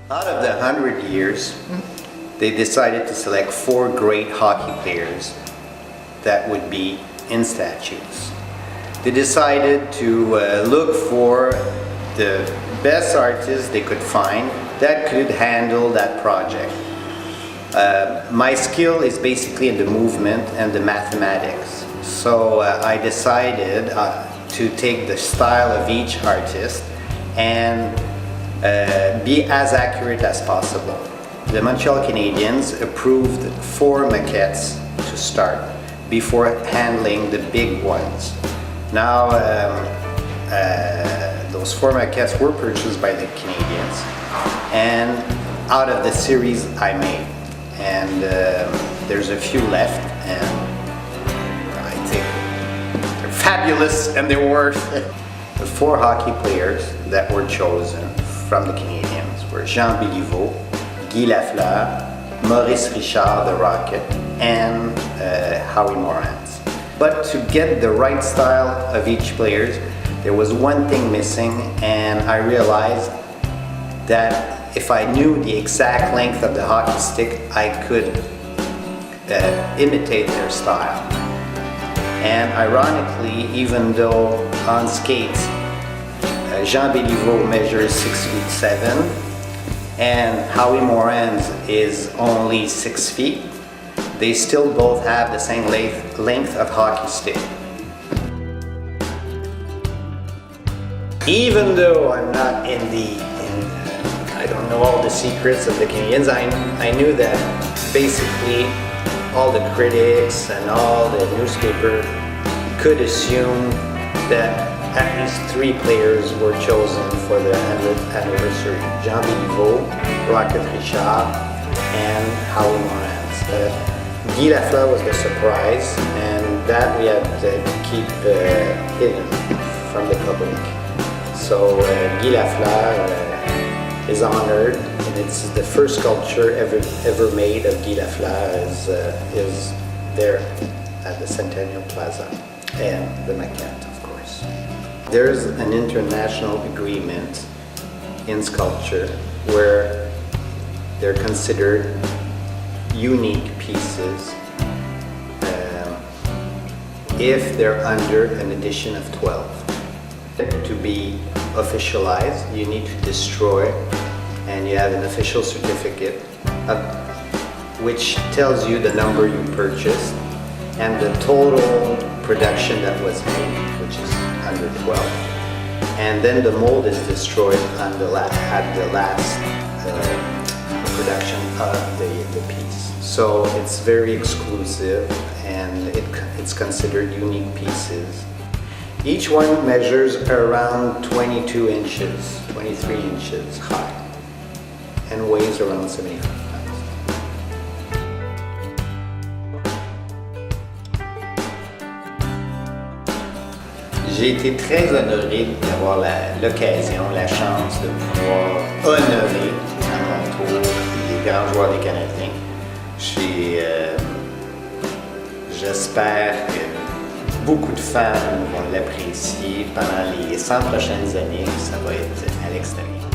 Out of the 100 years, they decided to select 4 great hockey players that would be in statues. They decided to look for the best artists they could find that could handle that project. My skill is basically in the movement and the mathematics. So I decided to take the style of each artist and be as accurate as possible. The Montreal Canadiens approved 4 maquettes to start before handling the big ones. Now those 4 maquettes were purchased by the Canadiens, and out of the series I made, and there's a few left, and I think they're fabulous and they're worth it. The 4 hockey players that were chosen from the Canadiens were Jean Béliveau, Guy Lafleur, Maurice Richard, the Rocket, and Howie Morans. But to get the right style of each player, there was one thing missing, and I realized that if I knew the exact length of the hockey stick, I could imitate their style. And ironically, even though on skates, Jean Béliveau measures 6'7", and Howie Morans is only 6 feet, they still both have the same length of hockey stick. Even though I'm not I don't know all the secrets of the Canadiens, I knew that basically all the critics and all the newspapers could assume that at least 3 players were chosen for the 100th anniversary: Jean Béliveau, Rocket Richard, and Howie Morans. Guy Lafleur was the surprise, and that we had to keep hidden from the public. So Guy Lafleur is honored, and it's the first sculpture ever made of Guy Lafleur is there at the Centennial Plaza, and the maquette, of course. There's an international agreement in sculpture where they're considered unique pieces if they're under an edition of 12. To be officialized, you need to destroy, and you have an official certificate which tells you the number you purchased and the total production that was made, which is under 12. And then the mold is destroyed at the last production of the piece. So it's very exclusive, and it's considered unique pieces. Each one measures around 22 inches, 23 inches high, and weighs around 75 pounds. J'ai été très honoré d'avoir l'occasion, la chance de pouvoir honorer à mon tour les grands joueurs des Canadiens. J'espère que beaucoup de fans vont l'apprécier pendant les 100 prochaines années. Ça va être à l'extérieur.